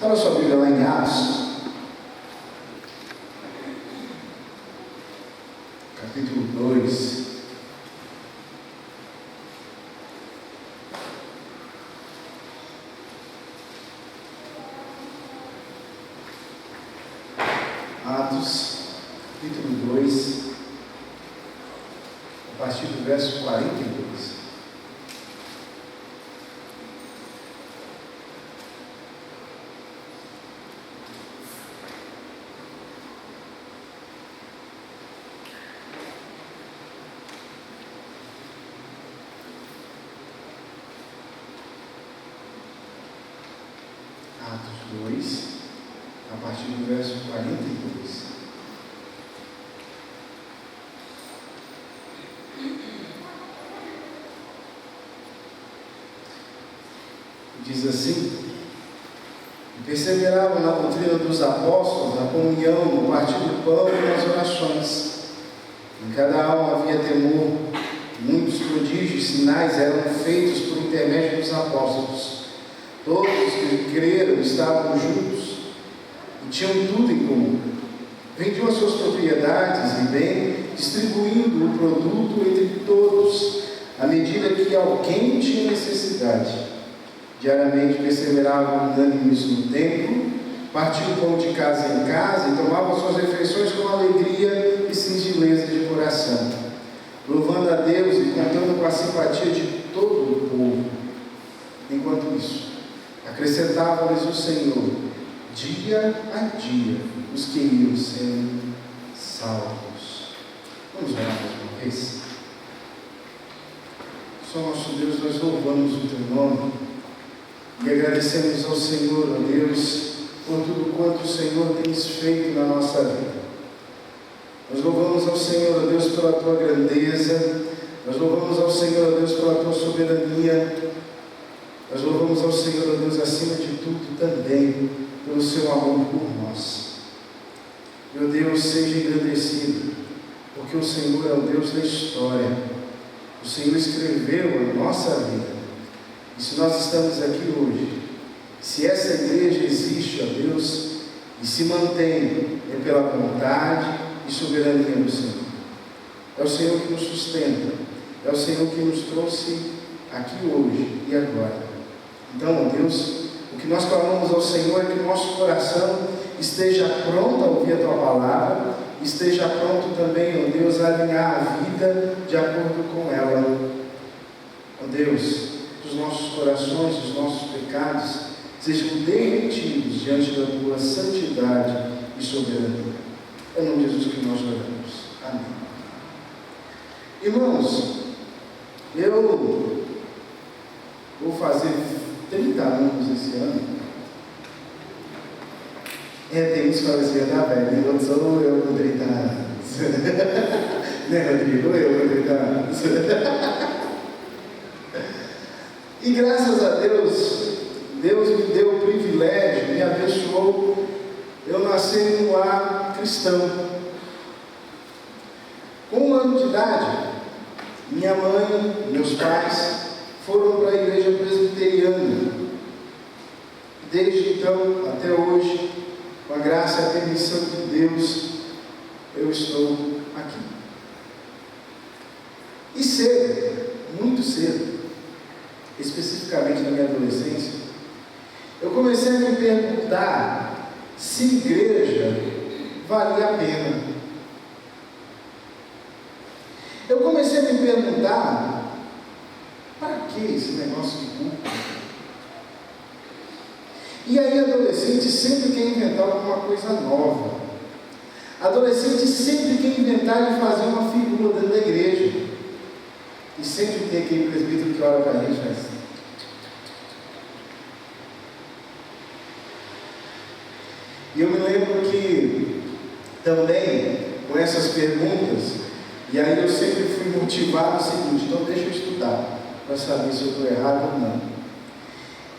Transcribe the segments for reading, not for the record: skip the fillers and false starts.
Abra sua Bíblia lá em Atos, capítulo 2. Atos, capítulo 2, a partir do verso 42. Atos 2, a partir do verso 42. Diz assim: e perseveravam na doutrina dos apóstolos, na comunhão, no partir do pão e nas orações. Em cada alma havia temor. Muitos prodígios e sinais eram feitos por intermédio dos apóstolos. Todos que creram estavam juntos e tinham tudo em comum. Vendiam as suas propriedades e bem, distribuindo o produto entre todos, à medida que alguém tinha necessidade. Diariamente perseveravam unânimes no templo, partiam pão de casa em casa e tomavam suas refeições com alegria e singeleza de coração, louvando a Deus e contando com a simpatia de todo o povo. Enquanto isso, acrescentava-lhes o Senhor, dia a dia, os que iam sendo salvos. Vamos orar mais uma vez? Só nosso Deus, nós louvamos o Teu nome e agradecemos ao Senhor, ó Deus, por tudo quanto o Senhor tem feito na nossa vida. Nós louvamos ao Senhor, ó Deus, pela Tua grandeza. Nós louvamos ao Senhor, ó Deus, pela Tua soberania. Nós louvamos ao Senhor, ó Deus, acima de tudo também, pelo Seu amor por nós. Meu Deus, seja engrandecido, porque o Senhor é o Deus da história. O Senhor escreveu a nossa vida. E se nós estamos aqui hoje, se essa igreja existe, ó Deus, e se mantém, é pela vontade e soberania do Senhor. É o Senhor que nos sustenta, é o Senhor que nos trouxe aqui hoje e agora. Então, ó Deus, o que nós clamamos ao Senhor é que o nosso coração esteja pronto a ouvir a Tua palavra, esteja pronto também, ó Deus, a alinhar a vida de acordo com ela. Ó Deus, os nossos corações, os nossos pecados sejam derretidos diante da Tua santidade e soberania. É em nome de Jesus que nós oramos. Amém. Irmãos, eu vou fazer 30 anos esse ano. Tem uns que falam assim, velho, eu sou eu com 30 anos. Né, Rodrigo? Eu com 30 anos. E graças a Deus, Deus me deu o privilégio, me abençoou, eu nasci em um lar cristão. Com 1 ano de idade, minha mãe, meus pais foram para a igreja presbiteriana. Desde então, até hoje, com a graça e a permissão de Deus, eu estou aqui. E cedo, muito cedo, especificamente na minha adolescência, eu comecei a me perguntar se igreja valia a pena. Eu comecei a me perguntar, para que esse negócio de culto? E aí adolescente sempre quer inventar alguma coisa nova. Adolescente sempre quer inventar de fazer uma figura dentro da igreja. E sempre tem aquele presbítero que olha para a gente, mas... E eu me lembro que também, com essas perguntas, e aí eu sempre fui motivado o seguinte, então deixa eu estudar, para saber se eu estou errado ou não.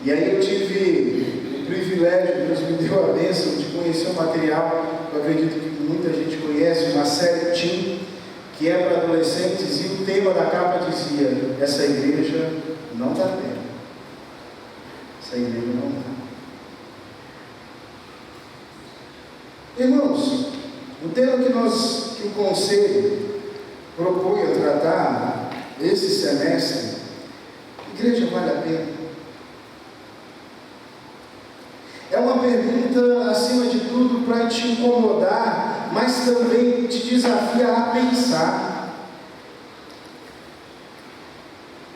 E aí eu tive o privilégio, Deus me deu a bênção de conhecer um material, que eu acredito que muita gente conhece, uma série Teen, que é para adolescentes, e o tema da capa dizia, essa igreja não dá pena. Essa igreja não dá. Irmãos, o tema que o Conselho propõe a tratar esse semestre, igreja vale a pena? É uma pergunta, acima de tudo, para te incomodar, mas também te desafiar a pensar.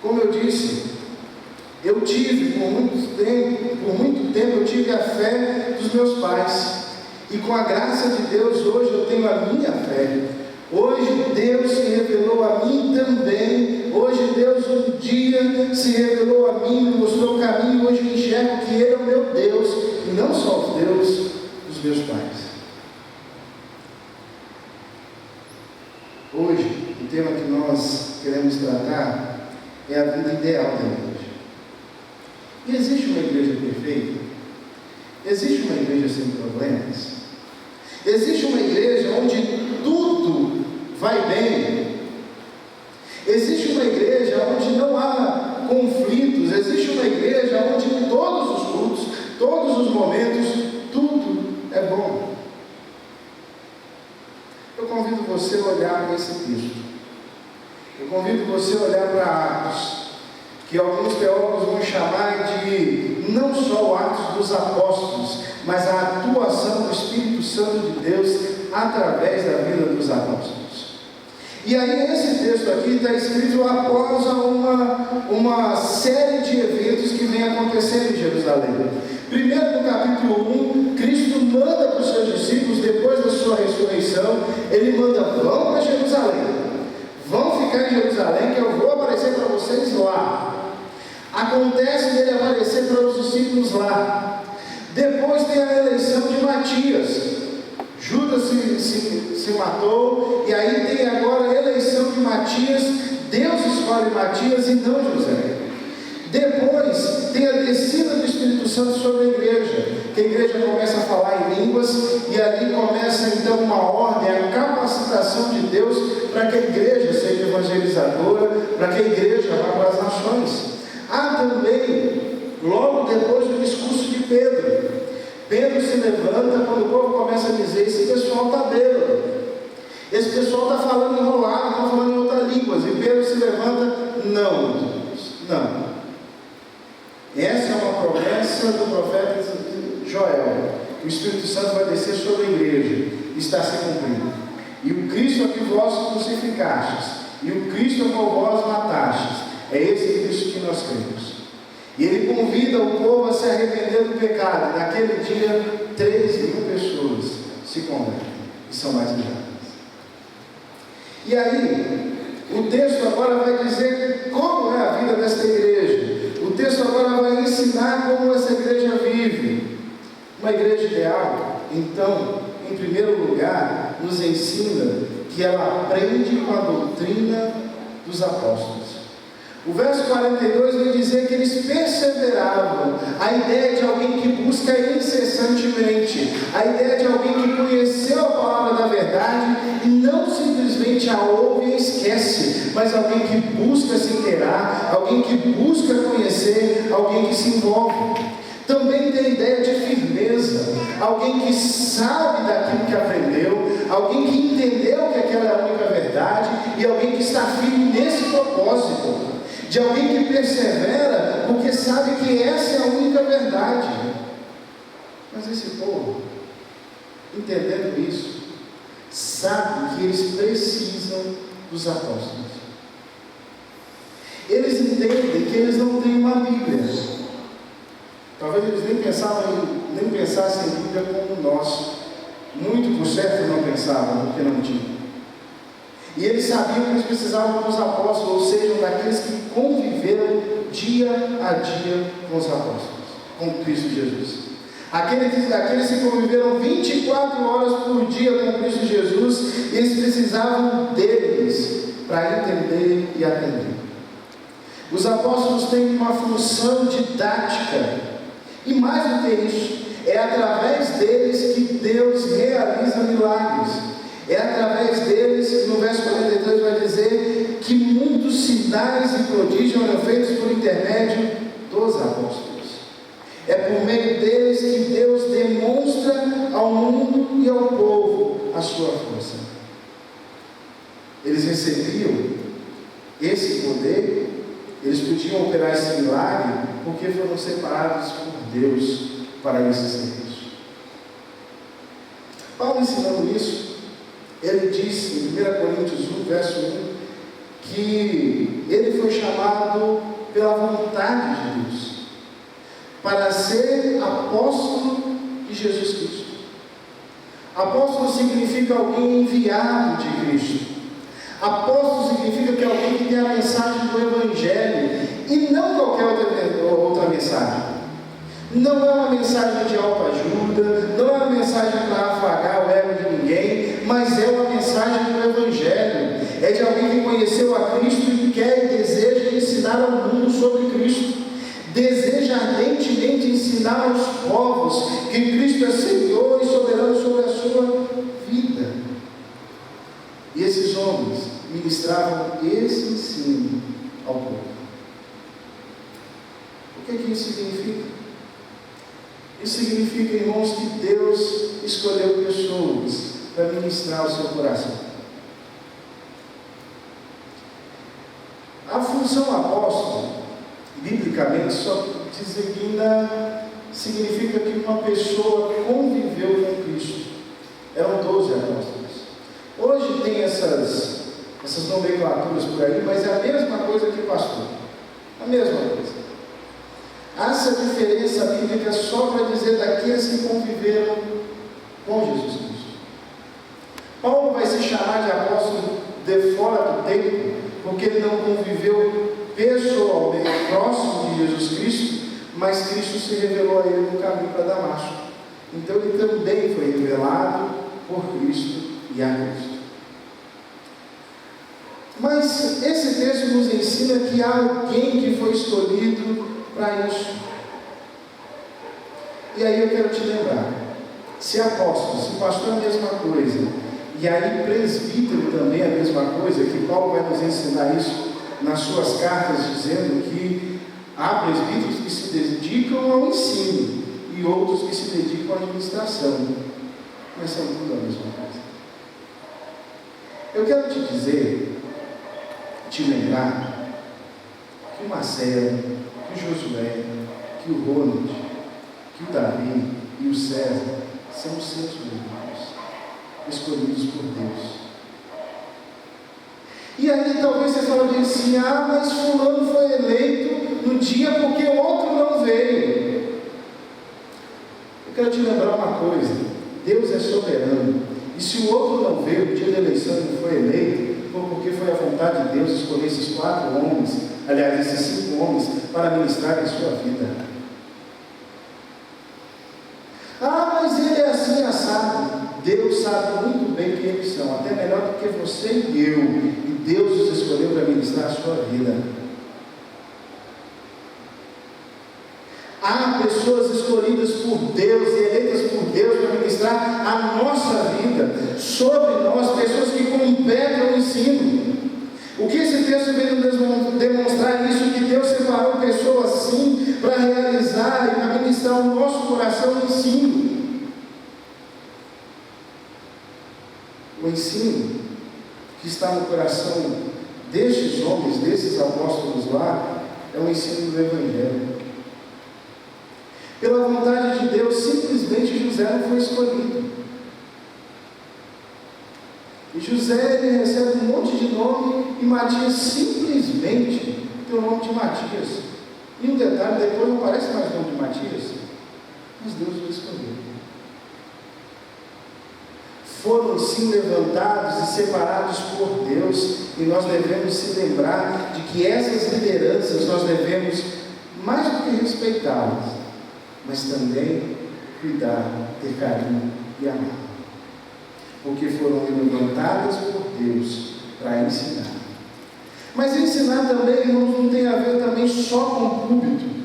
Como eu disse, eu tive por muito tempo eu tive a fé dos meus pais. E com a graça de Deus, hoje eu tenho a minha fé. Hoje Deus se revelou a mim também. Hoje Deus um dia se revelou a mim, me mostrou o caminho. Hoje eu enxergo que Ele é o meu Deus, e não só o Deus dos meus pais. Hoje, o tema que nós queremos tratar é a vida ideal da igreja. E existe uma igreja perfeita? Existe uma igreja sem problemas? Existe uma igreja onde tudo vai bem? Existe uma igreja onde não há conflitos? Existe uma igreja onde em todos os cultos, todos os momentos, tudo é bom? Eu convido você a olhar para esse texto. Eu convido você a olhar para Atos, que alguns teólogos vão chamar de não só o Atos dos Apóstolos, mas a atuação do Espírito Santo de Deus através da vida dos apóstolos. E aí esse texto aqui está escrito após uma série de eventos que vem acontecendo em Jerusalém. Primeiro, no capítulo 1, Cristo manda para os seus discípulos, depois da sua ressurreição, Ele manda: vão para Jerusalém, vão ficar em Jerusalém, que eu vou aparecer para vocês lá. Acontece dele aparecer para os discípulos lá. Depois tem a eleição de Matias. Judas se matou, e aí tem agora a eleição de Matias. Deus escolhe Matias e não José. Depois tem a descida do Espírito Santo sobre a igreja, que a igreja começa a falar em línguas, e ali começa então uma ordem, a capacitação de Deus para que a igreja seja evangelizadora, para que a igreja vá para as nações. Há também, logo depois do discurso de Pedro, Pedro se levanta quando o povo começa a dizer: esse pessoal está bêbado, esse pessoal está falando enrolado, está falando em outras línguas. E Pedro se levanta: não. Essa é uma promessa do profeta Joel. O Espírito Santo vai descer sobre a igreja, está se cumprindo. E o Cristo a que vós crucificastes, e o Cristo a qual vós matastes, é esse Cristo que nós cremos. E Ele convida o povo a se arrepender do pecado. Naquele dia, 3.000 pessoas se convertem e são batizadas. E aí, o texto agora vai dizer como é a vida desta igreja. O texto agora vai ensinar como essa igreja vive. Uma igreja ideal, então, em primeiro lugar, nos ensina que ela aprende com a doutrina dos apóstolos. O verso 42 vai dizer que eles perseveravam. A ideia de alguém que busca incessantemente, a ideia de alguém que conheceu a palavra da verdade e não simplesmente a ouve e esquece, mas alguém que busca se inteirar, alguém que busca conhecer, alguém que se envolve. Também tem a ideia de firmeza, alguém que sabe daquilo que aprendeu, alguém que entendeu que aquela é a única verdade e alguém que está firme nesse propósito. De alguém que persevera porque sabe que essa é a única verdade. Mas esse povo, entendendo isso, sabe que eles precisam dos apóstolos. Eles entendem que eles não têm uma Bíblia. Talvez eles nem pensassem em Bíblia como nós. Muito por certo não pensavam, porque não tinham. E eles sabiam que eles precisavam dos apóstolos, ou seja, daqueles que conviveram dia a dia com os apóstolos, com Cristo Jesus. Aqueles que conviveram 24 horas por dia com Cristo Jesus, eles precisavam deles para entender e aprender. Os apóstolos têm uma função didática, e mais do que isso, é através deles que Deus realiza milagres. É através deles, no verso 43 vai dizer que muitos sinais e prodígios eram feitos por intermédio dos apóstolos. É por meio deles que Deus demonstra ao mundo e ao povo a sua força. Eles recebiam esse poder, eles podiam operar esse milagre, porque foram separados por Deus para esse serviço. Paulo, ensinando isso, ele disse em 1 Coríntios 1, verso 1, que ele foi chamado pela vontade de Deus para ser apóstolo de Jesus Cristo. Apóstolo significa alguém enviado de Cristo. Apóstolo significa que é alguém que tem a mensagem do Evangelho e não qualquer outra mensagem. Não é uma mensagem de autoajuda, não é uma mensagem para afagar o ego de ninguém, mas é uma mensagem do Evangelho. É de alguém que conheceu a Cristo e quer e deseja ensinar ao mundo sobre Cristo. Deseja ardentemente ensinar aos povos que Cristo é Senhor e soberano sobre a sua vida. E esses homens ministravam esse ensino ao povo. O que isso significa? Isso significa, irmãos, que Deus escolheu pessoas para ministrar o seu coração. A função apóstolo, biblicamente, só designa, significa que uma pessoa conviveu com Cristo. Eram 12 apóstolos. Hoje tem essas nomenclaturas por aí, mas é a mesma coisa que pastor. A mesma coisa. Há essa diferença bíblica só para dizer daqueles que conviveram com Jesus Cristo. Paulo vai se chamar de apóstolo de fora do templo, porque ele não conviveu pessoalmente próximo de Jesus Cristo, mas Cristo se revelou a ele no caminho para Damasco. Então ele também foi revelado por Cristo e a Cristo. Mas esse texto nos ensina que há alguém que foi escolhido para isso. E aí eu quero te lembrar, se apóstolo, se pastor é a mesma coisa, e aí presbítero também é a mesma coisa, que Paulo vai nos ensinar isso nas suas cartas, dizendo que há presbíteros que se dedicam ao ensino e outros que se dedicam à administração, mas são tudo a mesma coisa. Eu quero te dizer, te lembrar, que o Marcelo, que o Josué, que o Ronald, que o Davi e o César são os seus irmãos, escolhidos por Deus. E aí talvez você fale assim, mas fulano foi eleito no dia porque o outro não veio. Eu quero te lembrar uma coisa, Deus é soberano, e se o outro não veio no dia da eleição e não foi eleito, foi porque foi a vontade de Deus escolher esses 4 homens, aliás, esses 5 homens, para ministrar em sua vida. Mas ele é assim assado. Deus sabe muito bem quem eles são, até melhor do que você e eu, e Deus os escolheu para ministrar a sua vida. Há pessoas escolhidas por Deus e eleitas por Deus para ministrar a nossa vida, sobre nós, pessoas que competem ao ensino. O que esse texto vem nos demonstrar é isso, que Deus separou pessoas assim para realizar e para ministrar o nosso coração no ensino. O ensino que está no coração destes homens, desses apóstolos lá, é o ensino do Evangelho. Pela vontade de Deus, simplesmente José não foi escolhido. E José, ele recebe um monte de nome, e Matias simplesmente tem o nome de Matias. E um detalhe, depois não aparece mais o nome de Matias, mas Deus o escolheu. Foram sim levantados e separados por Deus, e nós devemos se lembrar de que essas lideranças nós devemos mais do que respeitá-las, mas também cuidar, ter carinho e amar, porque foram levantadas por Deus para ensinar. Mas ensinar também, irmãos, não tem a ver também só com púlpito.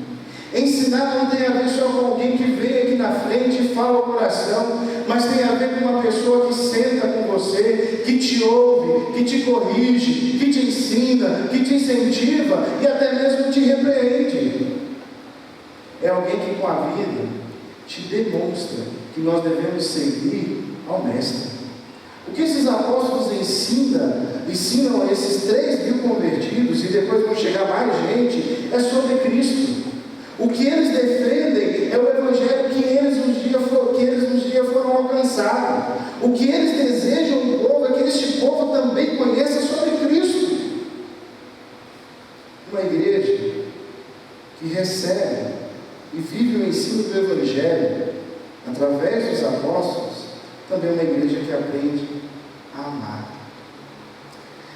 Ensinar não tem a ver só com alguém que vem aqui na frente e fala ao coração, mas tem a ver com uma pessoa que senta com você, que te ouve, que te corrige, que te ensina, que te incentiva e até mesmo te repreende. É alguém que com a te demonstra que nós devemos seguir ao Mestre. O que esses apóstolos ensinam a esses 3.000 convertidos, e depois vão chegar mais gente, é sobre Cristo. O que eles defendem é o Evangelho que eles um dia foram alcançados. O que eles desejam do povo é que este povo também conheça sobre Cristo. Uma igreja que recebe e vive o ensino do Evangelho através dos apóstolos, também é uma igreja que aprende a amar.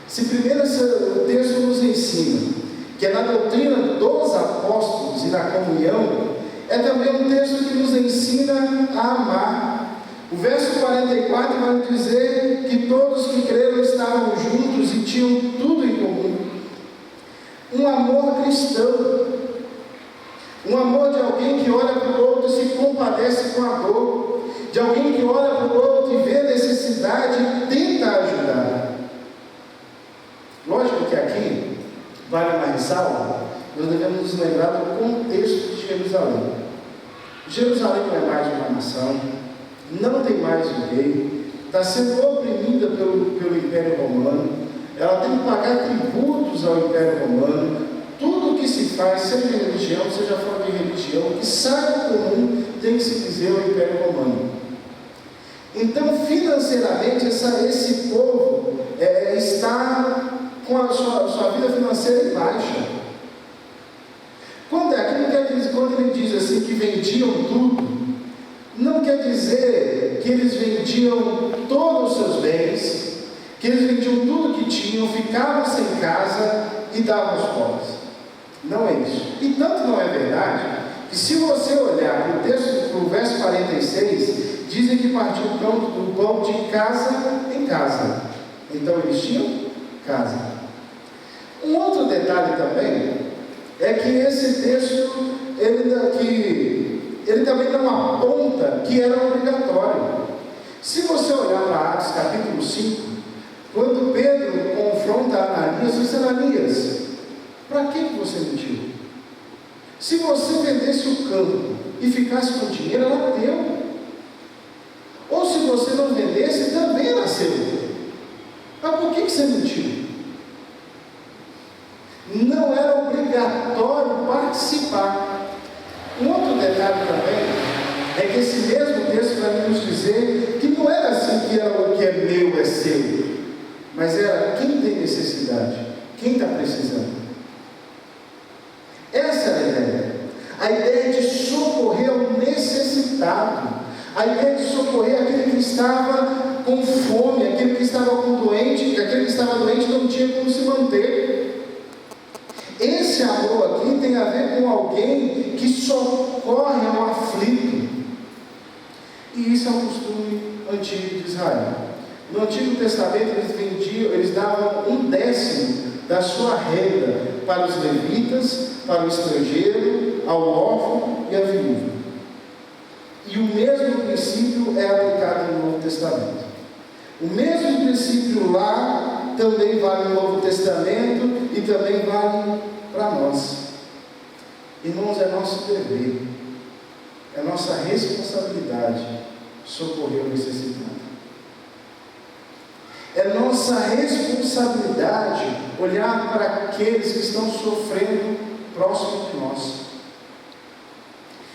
Se primeiro o texto nos ensina que é na doutrina dos apóstolos e na comunhão, é também um texto que nos ensina a amar. O verso 44 vai dizer que todos que creram estavam juntos e tinham tudo em comum. Um amor cristão, um amor de alguém que olha para o outro e se compadece com a dor, de alguém que olha para o outro e vê a necessidade e tenta ajudar. Lógico que aqui vale uma ressalva, nós devemos nos lembrar do contexto de Jerusalém. Jerusalém não é mais uma nação, não tem mais um rei, está sendo oprimida pelo Império Romano, ela tem que pagar tributos ao Império Romano. Tudo o que se faz, seja em religião, seja fora de religião, o que sai do comum tem que se dizer ao Império Romano. Então, financeiramente, esse povo está com a sua vida financeira em baixa. Quando ele diz assim que vendiam tudo, não quer dizer que eles vendiam todos os seus bens, que eles vendiam tudo que tinham, ficavam sem casa e davam aos pobres. Não é isso. E tanto não é verdade, que se você olhar para o texto, para o verso 46, dizem que partiam o pão de casa em casa. Então eles tinham casa. Um outro detalhe também é que esse texto ele também não aponta que era obrigatório. Se você olhar para Atos capítulo 5, quando Pedro confronta Ananias, diz: Ananias, para que você mentiu? Se você vendesse o campo e ficasse com o dinheiro, era teu. Ou se você não vendesse, também era seu. Mas por que você mentiu? Não era obrigatório participar. Um outro detalhe também é que esse mesmo texto vai nos dizer que não era assim que era o que é meu é seu, mas era quem tem necessidade, quem está precisando. Essa é a ideia. A ideia de socorrer ao necessitado, a ideia de socorrer aquele que estava com fome, aquele que estava doente não tinha como se manter. Esse amor aqui tem a ver com alguém que socorre ao aflito. E isso é um costume antigo de Israel. No Antigo Testamento eles davam 1/10 da sua renda para os levitas, para o estrangeiro, ao órfão e à viúva. E o mesmo princípio é aplicado no Novo Testamento. O mesmo princípio lá também vale no Novo Testamento e também vale para nós. Irmãos, é nosso dever, é nossa responsabilidade socorrer o necessitado. É nossa responsabilidade olhar para aqueles que estão sofrendo próximo de nós.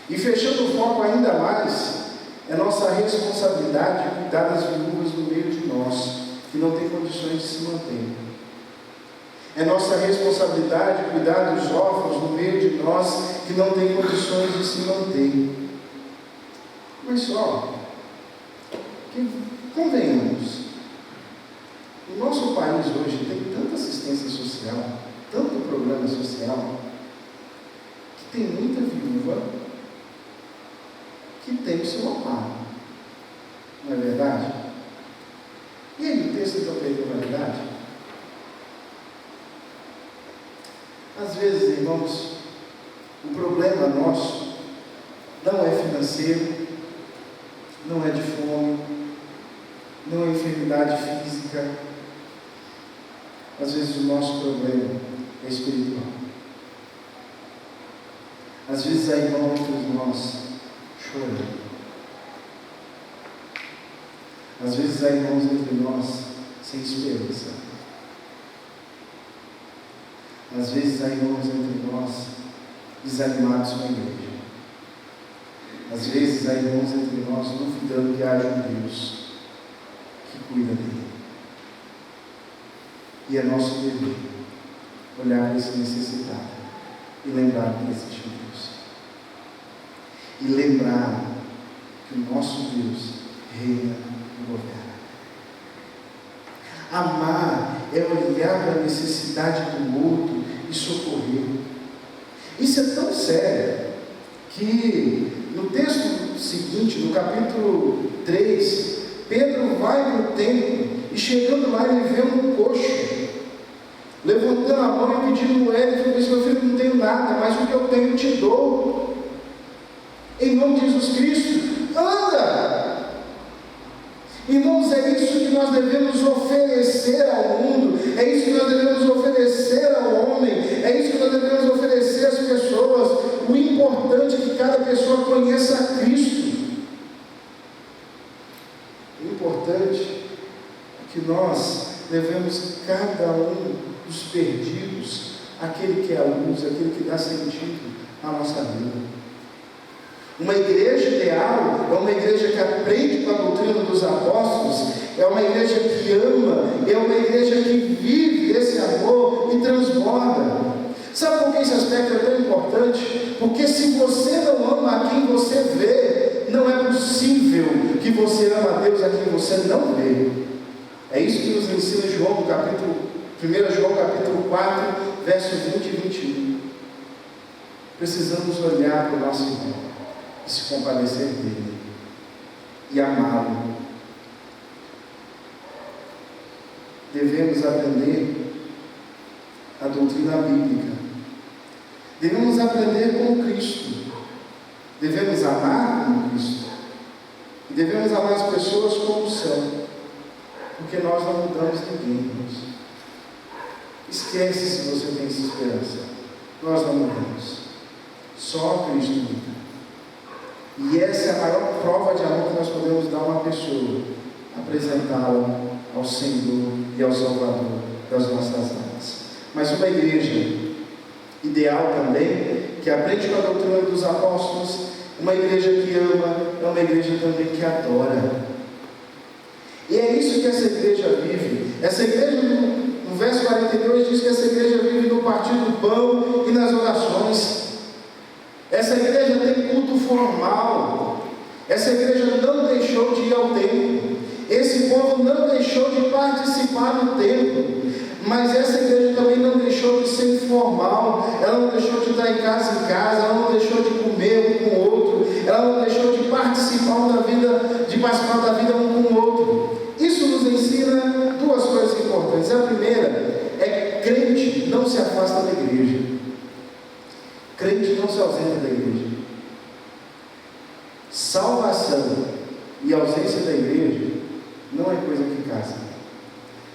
E fechando o foco ainda mais, é nossa responsabilidade cuidar das viúvas no meio de nós, que não têm condições de se manter. É nossa responsabilidade cuidar dos órfãos no meio de nós, que não têm condições de se manter. Mas só, convenhamos, o nosso país hoje tem tanta assistência social, tanto programa social, que tem muita viúva que tem o seu amparo. Não é verdade? E aí o texto está perdendo a verdade? Às vezes, irmãos, o problema nosso não é financeiro, não é de fome, não é enfermidade física. Às vezes o nosso problema é espiritual. Às vezes há irmãos entre nós chorando. Às vezes há irmãos entre nós sem esperança. Às vezes há irmãos entre nós desanimados com a igreja. Às vezes há irmãos entre nós duvidando que haja um Deus que cuida dele. E é nosso dever olhar para esse necessitado e lembrar que existe um Deus. E lembrar que o nosso Deus reina e governa. Amar é olhar para a necessidade do outro e socorrer. Isso é tão sério que no texto seguinte, no capítulo 3, Pedro vai para o templo e chegando lá ele vê um coxo, levantando a mão e pedindo moeda, e falou assim: meu filho, não tenho nada, mas o que eu tenho eu te dou. Em nome de Jesus Cristo, anda! Irmãos, é isso que nós devemos oferecer ao mundo, é isso que nós devemos oferecer ao homem, é isso que nós devemos oferecer às pessoas. O importante é que cada pessoa conheça a Cristo. O importante é que nós levemos cada um dos perdidos, aquele que é a luz, aquele que dá sentido à nossa vida. Uma igreja ideal é uma igreja que aprende com a doutrina dos apóstolos, é uma igreja que ama, é uma igreja que vive esse amor e transborda. Sabe por que esse aspecto é tão importante? Porque se você não ama a quem você vê, não é possível que você ama a Deus a quem você não vê. É isso que nos ensina João, 1 João capítulo 4, versos 20 e 21. Precisamos olhar para o nosso irmão e se compadecer dele e amá-lo. Devemos aprender a doutrina bíblica. Devemos aprender com Cristo. Devemos amar como Cristo. E devemos amar as pessoas como são, porque nós não mudamos ninguém, irmãos. Esquece se você tem essa esperança. Nós não mudamos. Só Cristo muda. E essa é a maior prova de amor que nós podemos dar a uma pessoa: apresentá-la ao Senhor e ao Salvador das nossas almas. Mas uma igreja ideal também, que aprende com a doutrina dos apóstolos, uma igreja que ama, é uma igreja também que adora. E é isso que essa igreja vive. Essa igreja, no verso 42, diz que essa igreja vive no partir do pão e nas orações. Essa igreja tem culto formal. Essa igreja não deixou de ir ao templo. Esse povo não deixou de participar do templo. Mas essa igreja também não deixou de ser informal. Ela não deixou de estar em casa, ela não deixou de comer um com o outro. Ela não deixou de participar da vida um com o outro. Isso nos ensina duas coisas importantes. A primeira é que crente não se afasta da igreja. Crente não se ausenta da igreja. Salvação e ausência da igreja não é coisa que casa.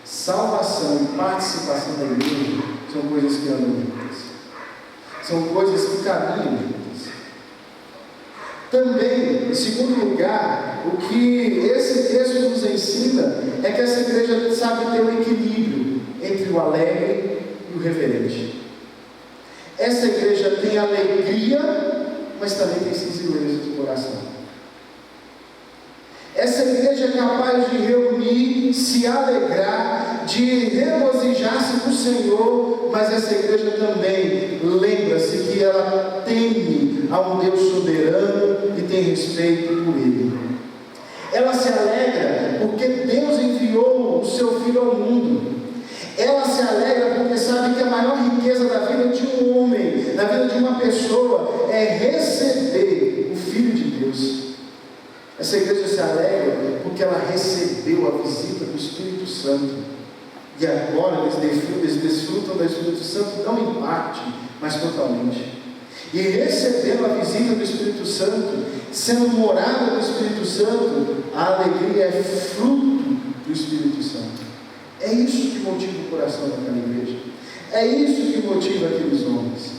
Salvação e participação da igreja são coisas que andam juntas. São coisas que caminham juntas. Também, em segundo lugar, o que esse texto nos ensina é que essa igreja sabe ter um equilíbrio entre o alegre e o reverente. Essa igreja tem alegria, mas também tem singeleza de coração. Essa igreja é capaz de reunir, se alegrar, de regozijar-se no Senhor, mas essa igreja também lembra-se que ela teme a um Deus soberano e tem respeito por Ele. Ela se alegra porque Deus enviou o seu Filho ao mundo. Ela se alegra porque sabe que a maior riqueza da vida de um homem, da vida de uma pessoa, é receber o Filho de Deus. Essa igreja se alegra porque ela recebeu a visita do Espírito Santo. E agora eles desfrutam do Espírito Santo não em parte, mas totalmente. E recebendo a visita do Espírito Santo, sendo morada do Espírito Santo, a alegria é fruto do Espírito Santo. É isso que motiva o coração daquela igreja. É isso que motiva aqueles homens.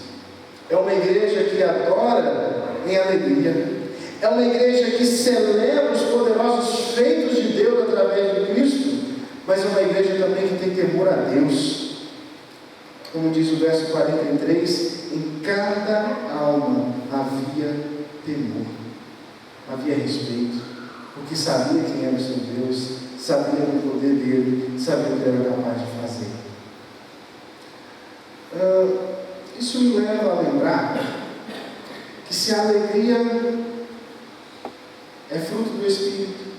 É uma igreja que adora em alegria. É uma igreja que celebra os poderosos feitos de Deus através de Cristo, mas é uma igreja também que tem temor a Deus. Como diz o verso 43, em cada alma havia temor, havia respeito, porque sabia quem era o seu Deus, sabia do poder dele, sabia o que era capaz de fazer. Isso me leva a lembrar que se a alegria é fruto do Espírito,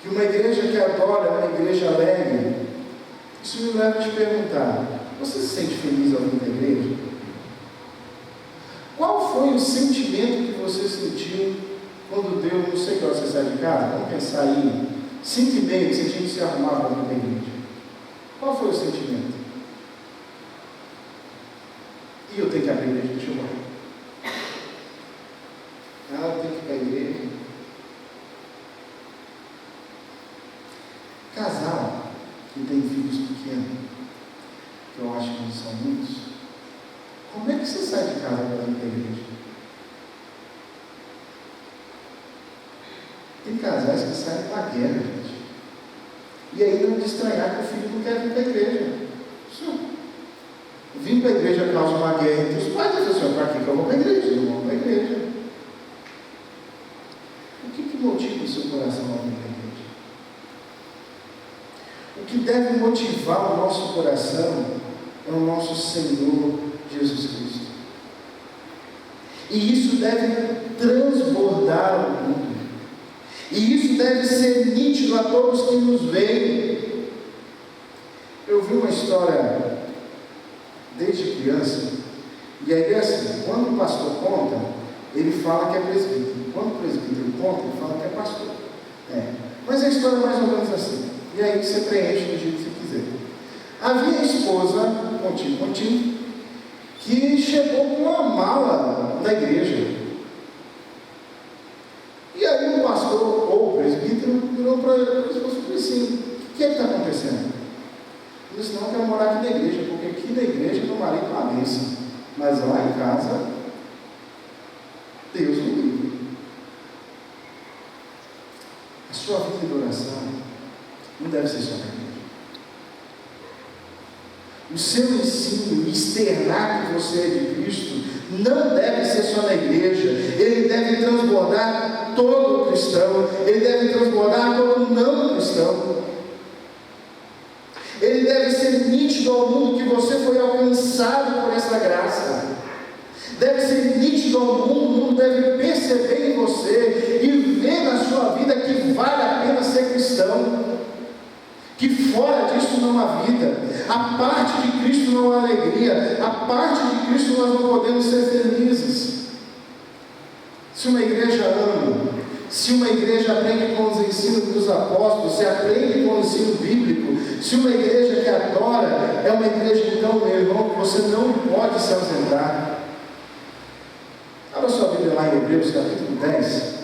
que uma igreja que adora é uma igreja alegre, isso me leva a te perguntar: você se sente feliz ao vir da igreja? Qual foi o sentimento que você sentiu quando deu, não sei qual, você sai de casa? Vamos pensar aí, 5h30, você tinha que se arrumar para vir da igreja. Qual foi o sentimento? E eu tenho que abrir a igreja, deixa eu morrer. Eu tenho que ir para a igreja. Casal que tem filhos pequenos, que eu acho que não são muitos, como é que você sai de casa para ir para a igreja? Tem casais que saem para a guerra, gente. E aí não estranhar que o filho não quer vir para a igreja. Vim para a igreja causa uma guerra entre os pais, e assim, para que eu vou para a igreja? Eu não vou para a igreja. O que motiva o seu coração a vir para a igreja? O que deve motivar o nosso coração é o nosso Senhor Jesus Cristo. E isso deve transbordar o mundo. E isso deve ser nítido a todos que nos veem. Eu vi uma história desde criança, e aí é assim, quando o pastor conta, ele fala que é presbítero. Quando o presbítero conta, ele fala que é pastor. Mas a história é mais ou menos assim. E aí você preenche do jeito que você quiser. Havia a esposa, contínuo, que chegou com uma mala na igreja. E aí o pastor, ou o presbítero, virou para a esposa e falou assim: o que é que está acontecendo? Ele disse: não, eu quero morar aqui na igreja, porque aqui na igreja meu marido é uma bênção, mas lá em casa, Deus me livre. A sua vida de oração não deve ser só na igreja. O seu ensino, externar que você é de Cristo, não deve ser só na igreja. Ele deve transbordar todo o cristão, ele deve transbordar todo o não cristão. Ele deve ser nítido ao mundo que você foi alcançado por essa graça. Deve ser nítido ao mundo, o mundo deve perceber em você e ver na sua vida que vale a pena ser cristão. Que fora disso não há vida, a parte de Cristo não há alegria, a parte de Cristo nós não podemos ser felizes. Se uma igreja ama, se uma igreja aprende com os ensinos dos apóstolos, se aprende com o ensino bíblico, se uma igreja que adora, é uma igreja, então, meu irmão, que você não pode se ausentar. Abra sua Bíblia lá em Hebreus capítulo 10,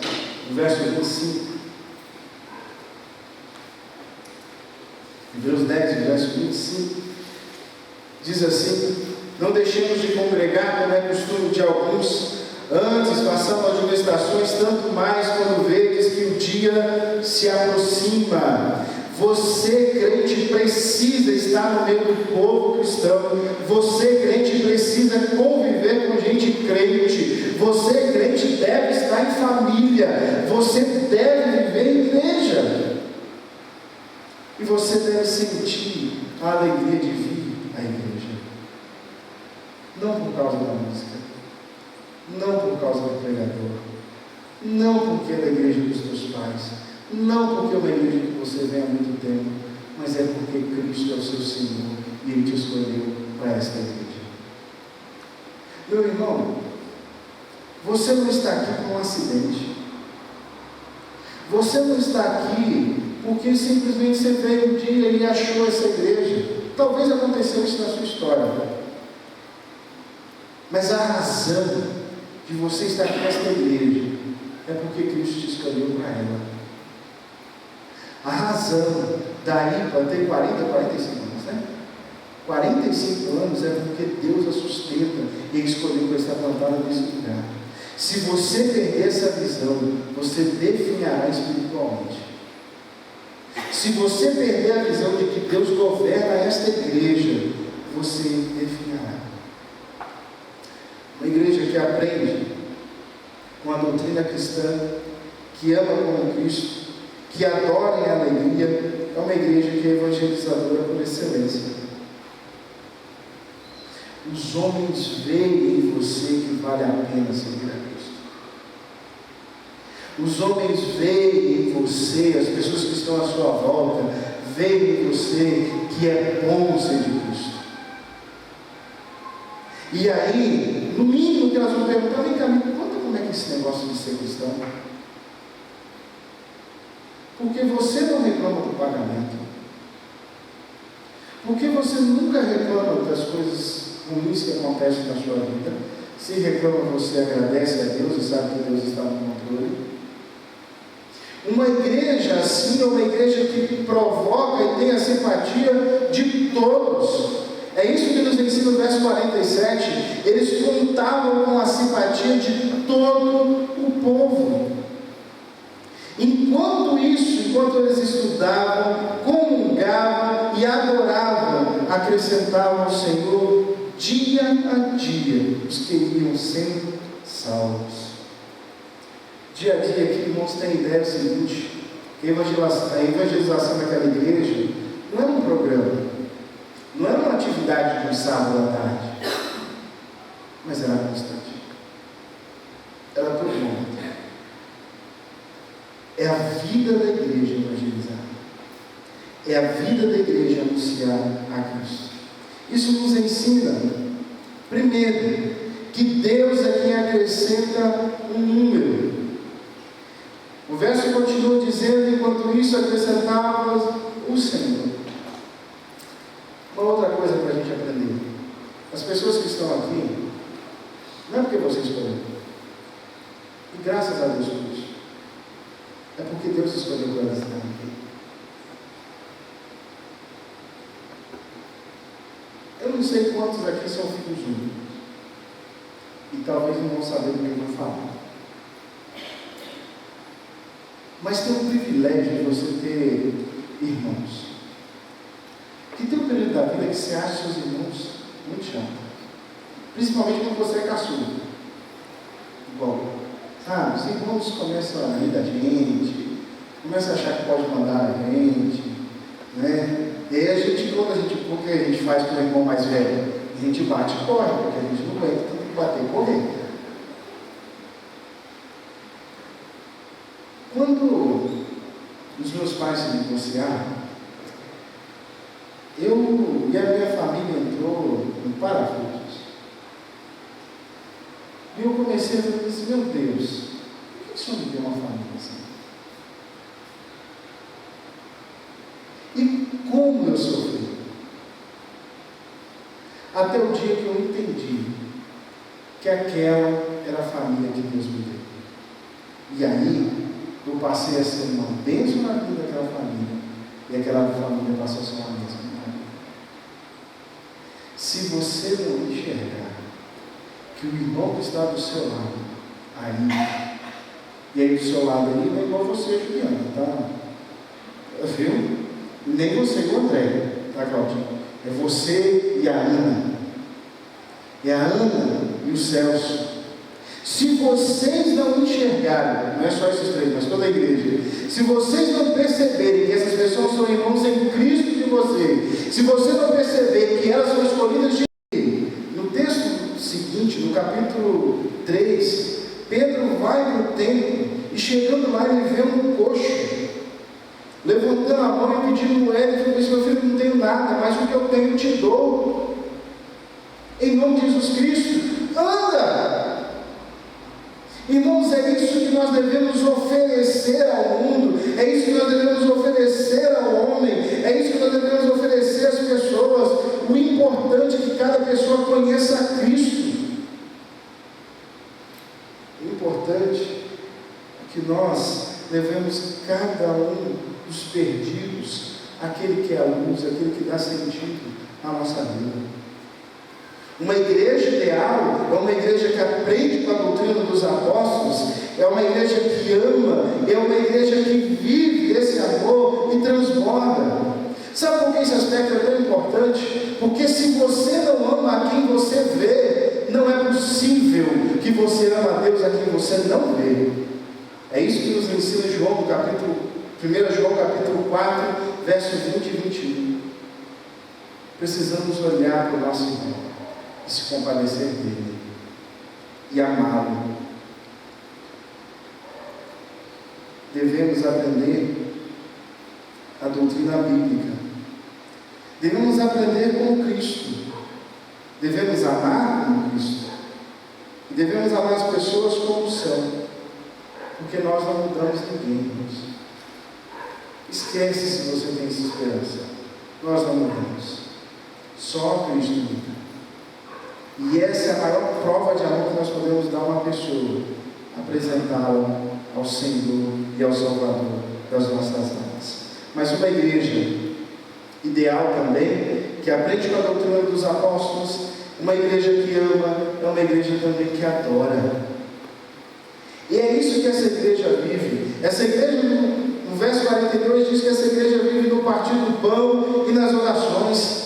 no verso 25. Hebreus 10, verso 25, diz assim: não deixemos de congregar como é costume de alguns, antes façamos admoestações, tanto mais quando vedes que o dia se aproxima. Você, crente, precisa estar no meio do povo cristão. Você, crente, precisa conviver com gente crente. Você, crente, deve estar em família. Você deve viver em igreja. E você deve sentir a alegria de vir à igreja. Não por causa da música, não por causa do pregador, não porque é da igreja dos teus pais, não porque é uma igreja que você vem há muito tempo, mas é porque Cristo é o seu Senhor e Ele te escolheu para esta igreja. Meu irmão, você não está aqui por um acidente. Você não está aqui porque simplesmente você veio um dia e achou essa igreja. Talvez aconteceu isso na sua história, mas a razão de você estar aqui nesta igreja é porque Cristo te escolheu para ela. A razão daí para ter 40, 45 anos, né? 45 anos é porque Deus a sustenta e escolheu para estar plantada nesse lugar. Se você perder essa visão, você definhará espiritualmente. Se você perder a visão de que Deus governa esta igreja, você definhará. Uma igreja que aprende com a doutrina cristã, que ama como Cristo, que adora em alegria, é uma igreja que é evangelizadora por excelência. Os homens veem em você que vale a pena seguir a Cristo. Os homens veem em você, as pessoas que estão à sua volta, veem em você que é bom ser de Cristo. E aí, no mínimo que elas vão perguntar, vem cá, me conta como é que é esse negócio de ser cristão. Porque você não reclama do pagamento. Porque você nunca reclama das coisas ruins que acontecem na sua vida. Se reclama, você agradece a Deus e sabe que Deus está no controle. Uma igreja assim é uma igreja que provoca e tem a simpatia de todos. É isso que nos ensina o verso 47. Eles contavam com a simpatia de todo o povo. Enquanto eles estudavam, comungavam e adoravam, acrescentavam ao Senhor dia a dia os que iam sendo salvos. Dia a dia, aqui, irmãos, tem ideia do seguinte: que a evangelização daquela igreja não era um programa, não era uma atividade de um sábado à tarde, mas era constante, era todo momento. É a vida da igreja evangelizar, é a vida da igreja anunciar a Cristo. Isso nos ensina, primeiro, que Deus é quem acrescenta um número. O verso continua dizendo: enquanto isso acrescentava o Senhor. Uma outra coisa para a gente aprender: as pessoas que estão aqui, não é porque você escolheu, e graças a Deus por isso, é porque Deus escolheu para elas estarem aqui. Eu não sei quantos aqui são filhos únicos, e talvez não vão saber do que eu vou falar. Mas tem um privilégio de você ter irmãos. Que tem um período da vida que você acha seus irmãos muito chato. Principalmente quando você é caçula. Igual, sabe, os irmãos começam a rir da gente, começam a achar que pode mandar a gente, né? E aí a gente, o que a gente faz com o irmão mais velho? A gente bate e corre, porque a gente não aguenta, tem que bater e correr. Quando os meus pais se divorciaram, eu e a minha família entrou em parafusos. E eu comecei a falar assim: meu Deus, por que o Senhor me deu uma família assim? E como eu sofri? Até o dia que eu entendi que aquela era a família que Deus me deu. E aí, eu passei a ser uma bênção na vida daquela família, e aquela família passou a ser uma bênção na minha vida. Se você não enxergar que o irmão que está do seu lado, aí, e aí do seu lado aí não é igual você, Juliana, tá? Viu? Nem você e o André, tá, Claudinho? É você e a Ana. É a Ana e o Celso. Se vocês não enxergarem, não é só esses três, mas toda a igreja, se vocês não perceberem que essas pessoas são irmãos em Cristo de vocês, se você não perceber que elas são escolhidas de Ele, no texto seguinte, no capítulo 3, Pedro vai para o templo e chegando lá ele vê um coxo, levantando a mão e pedindo moeda, e falou assim: meu filho, não tenho nada, mas o que eu tenho eu te dou, em nome de Jesus Cristo, anda! Irmãos, é isso que nós devemos oferecer ao mundo, é isso que nós devemos oferecer ao homem, é isso que nós devemos oferecer às pessoas. O importante é que cada pessoa conheça a Cristo. O importante é que nós levemos cada um dos perdidos, aquele que é a luz, aquele que dá sentido à nossa vida. Uma igreja ideal é uma igreja que aprende com a doutrina do dos apóstolos é uma igreja que ama, é uma igreja que vive esse amor e transborda. Sabe por que esse aspecto é tão importante? Porque se você não ama a quem você vê, não é possível que você ama a Deus a quem você não vê. É isso que nos ensina João, 1 João capítulo 4, versos 20 e 21. Precisamos olhar para o nosso irmão e se compadecer dele e amá-lo. Devemos aprender a doutrina bíblica. Devemos aprender como Cristo. Devemos amar como Cristo. E devemos amar as pessoas como são. Porque nós não mudamos ninguém, irmãos. Esquece se você tem essa esperança. Nós não mudamos. Só Cristo muda. E essa é a maior prova de amor que nós podemos dar a uma pessoa. Apresentá-la ao Senhor e ao Salvador das nossas almas. Mas uma igreja ideal também, que aprende com a doutrina dos apóstolos, uma igreja que ama, é uma igreja também que adora. E é isso que essa igreja vive. Essa igreja, no verso 42, diz que essa igreja vive no partir do pão e nas orações.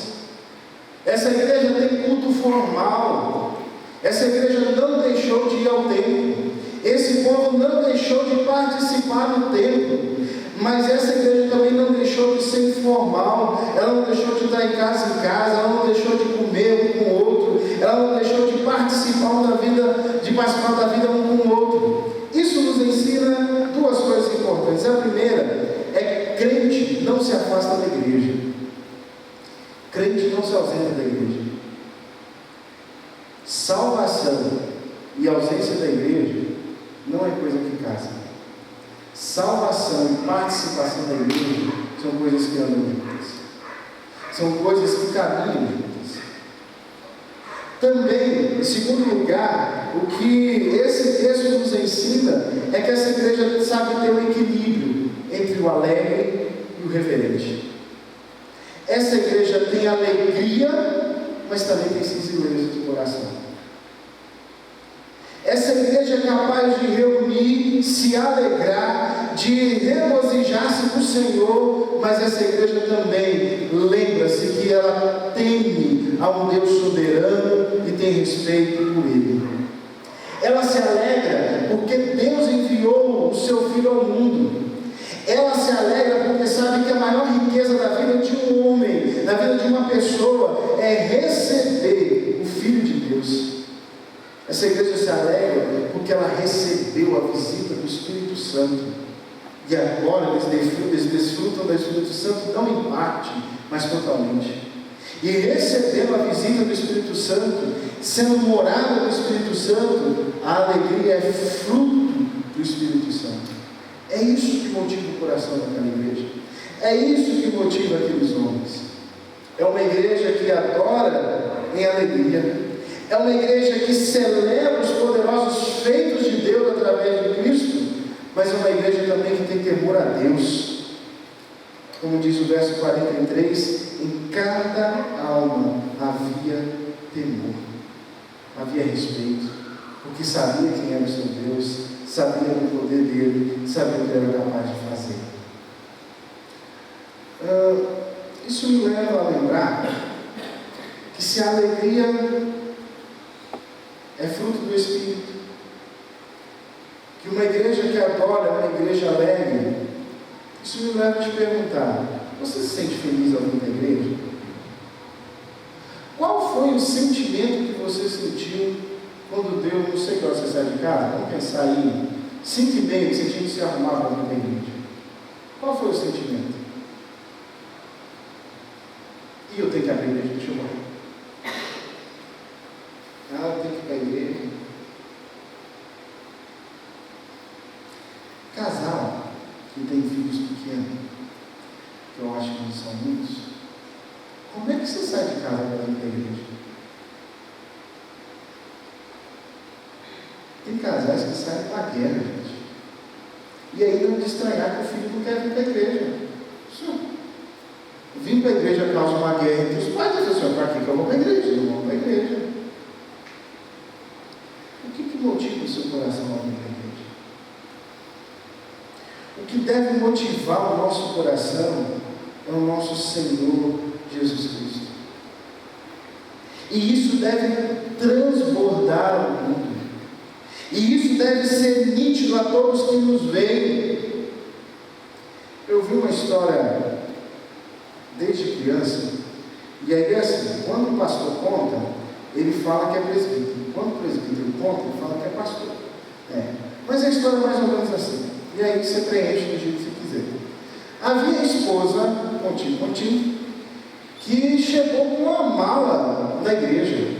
Essa igreja tem culto formal. Essa igreja não deixou de ir ao templo. Esse povo não deixou de participar do templo. Mas essa igreja também não deixou de ser informal. Ela não deixou de estar em casa, ela não deixou de comer um com o outro, ela não deixou de participar da vida um com o outro. Isso nos ensina duas coisas importantes. A primeira é que crente não se afasta da igreja. Crente não se ausenta da igreja. Salvação e ausência da igreja não é coisa que casa. Salvação e participação da igreja são coisas que andam juntas. São coisas que caminham juntas. Também, em segundo lugar, o que esse texto nos ensina é que essa igreja sabe ter um equilíbrio entre o alegre e o reverente. Essa igreja tem alegria, mas também tem singeleza de coração. Essa igreja é capaz de reunir, se alegrar, de regozijar-se no Senhor, mas essa igreja também lembra-se que ela teme a um Deus soberano e tem respeito por Ele. Ela se alegra porque Deus enviou o seu Filho ao mundo. Ela se alegra porque sabe que a maior riqueza da vida de um homem, da vida de uma pessoa, é receber o Filho de Deus. Essa igreja se alegra porque ela recebeu a visita do Espírito Santo. E agora eles desfrutam do Espírito Santo não em parte, mas totalmente. E recebendo a visita do Espírito Santo, sendo morada do Espírito Santo, a alegria é fruto do Espírito Santo. É isso que motiva o coração daquela igreja. É isso que motiva aqueles homens. É uma igreja que adora em alegria. É uma igreja que celebra os poderosos feitos de Deus através de Cristo, mas é uma igreja também que tem temor a Deus. Como diz o verso 43, em cada alma havia temor, havia respeito, porque sabia quem era o seu Deus, sabia do poder dele, sabia o que era capaz de fazer. Isso me leva a lembrar que se a alegria é fruto do Espírito, que uma igreja que adora é uma igreja alegre, isso me leva a te perguntar: você se sente feliz ao vir da igreja? Qual foi o sentimento que você sentiu quando deu, não sei qual, você sai de casa? Vamos pensar aí, 5h30 que você tinha que se arrumar para vir da igreja. Qual foi o sentimento? E eu tenho que abrir a igreja, deixa eu ver. Eu tenho que ir para a igreja. Casal que tem filhos pequenos, que eu acho que não são muitos, como é que você sai de casa para ir para a igreja? Tem casais que saem para a guerra, gente. E aí não de estranhar que o filho não quer vir para a igreja. Vim para a igreja causa uma guerra entre os pais, e assim, para que eu vou para a igreja? Eu não vou para a igreja. O que motiva o seu coração ao vir à igreja. O que deve motivar o nosso coração é o nosso Senhor Jesus Cristo. E isso deve transbordar o mundo. E isso deve ser nítido a todos que nos veem. Eu vi uma história desde criança, e aí é assim, quando o pastor conta, ele fala que é presbítero. Quando o presbítero conta, ele fala que é pastor. Mas a história é mais ou menos assim. E aí você preenche do jeito que você quiser. Havia a esposa, contínuo, que chegou com uma mala na igreja.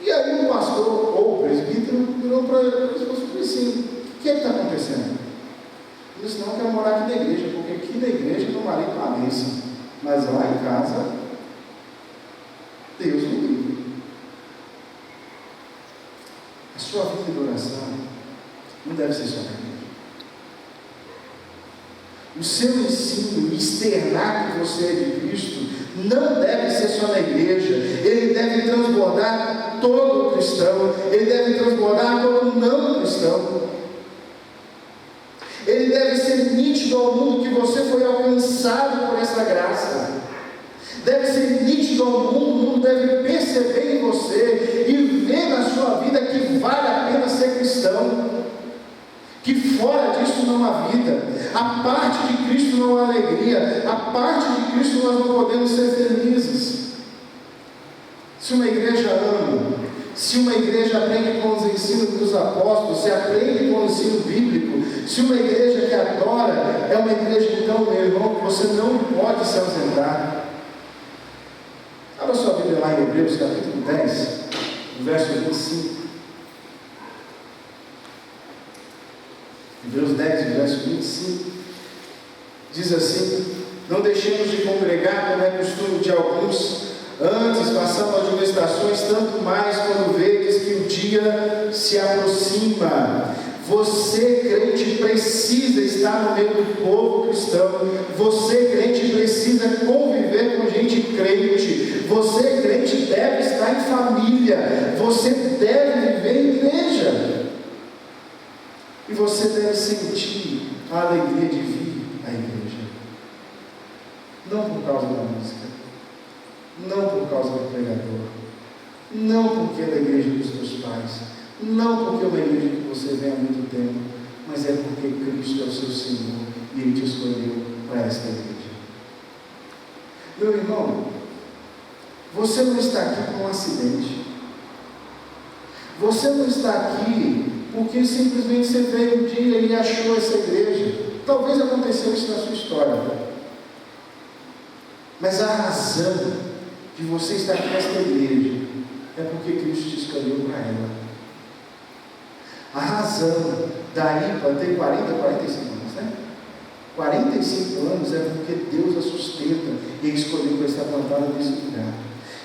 E aí o pastor, ou o presbítero, virou para a esposa e falou assim: o que é que está acontecendo? Ele disse: não, eu quero morar aqui na igreja, porque aqui na igreja meu marido é uma bênção, mas lá em casa, Deus me livre. A sua vida de oração não deve ser só na igreja. O seu ensino, externar que você é de Cristo, não deve ser só na igreja. Ele deve transbordar todo cristão. Ele deve transbordar todo não cristão. Ele deve ser nítido ao mundo que você foi alcançado por essa graça. Deve ser nítido ao mundo, o mundo deve perceber em você e ver na sua vida que vale a pena ser cristão. Que fora disso não há vida. A parte de Cristo não há alegria. A parte de Cristo nós não podemos ser felizes. Se uma igreja ama, se uma igreja aprende com os ensinos dos apóstolos, se aprende com o ensino bíblico, se uma igreja que adora, é uma igreja, então, meu irmão, que você não pode se ausentar. Abra sua Bíblia lá em Hebreus, capítulo 10, no verso 25. Hebreus 10, verso 25, diz assim: não deixemos de congregar, como é costume de alguns, antes passando admoestações, tanto mais quando vedes que o dia se aproxima. Você, crente, precisa estar no meio do povo cristão. Você, crente, precisa conviver com gente crente. Você, crente, deve estar em família. Você deve viver em igreja. E você deve sentir a alegria de vir à igreja. Não por causa da música, não por causa do pregador, não porque é da igreja dos teus pais, não porque é uma igreja que você vem há muito tempo, mas é porque Cristo é o seu Senhor e Ele te escolheu para esta igreja. Meu irmão, você não está aqui por um acidente. Você não está aqui porque simplesmente você veio um dia e achou essa igreja. Talvez aconteceu isso na sua história, mas a razão de você estar aqui nesta igreja é porque Cristo te escolheu para ela. A razão da IPA ter 40, 45 anos, né? 45 anos é porque Deus a sustenta e escolheu para estar plantada nesse lugar.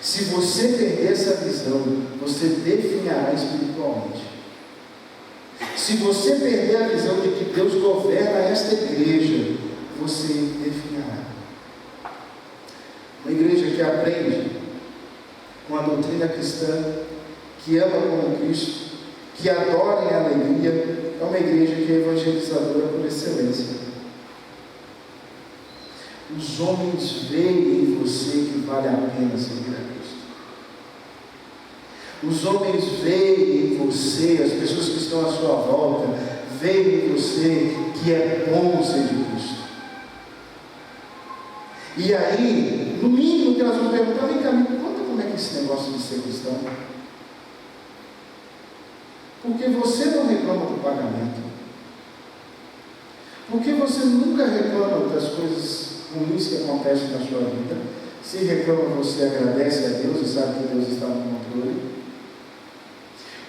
Se você perder essa visão, você definhará espiritualmente. Se você perder a visão de que Deus governa esta igreja, você definhará. Uma igreja que aprende com a doutrina cristã, que ama como Cristo, que adora em alegria, é uma igreja que é evangelizadora por excelência. Os homens veem em você que vale a pena seguir a Cristo. Os homens veem em você, as pessoas que estão à sua volta, veem em você que é bom ser de Cristo. E aí, no mínimo que elas vão perguntar: vem cá, me conta como é que é esse negócio de ser cristão. Porque você não reclama do pagamento. Porque você nunca reclama das coisas ruins que acontecem na sua vida. Se reclama, você agradece a Deus e sabe que Deus está no controle.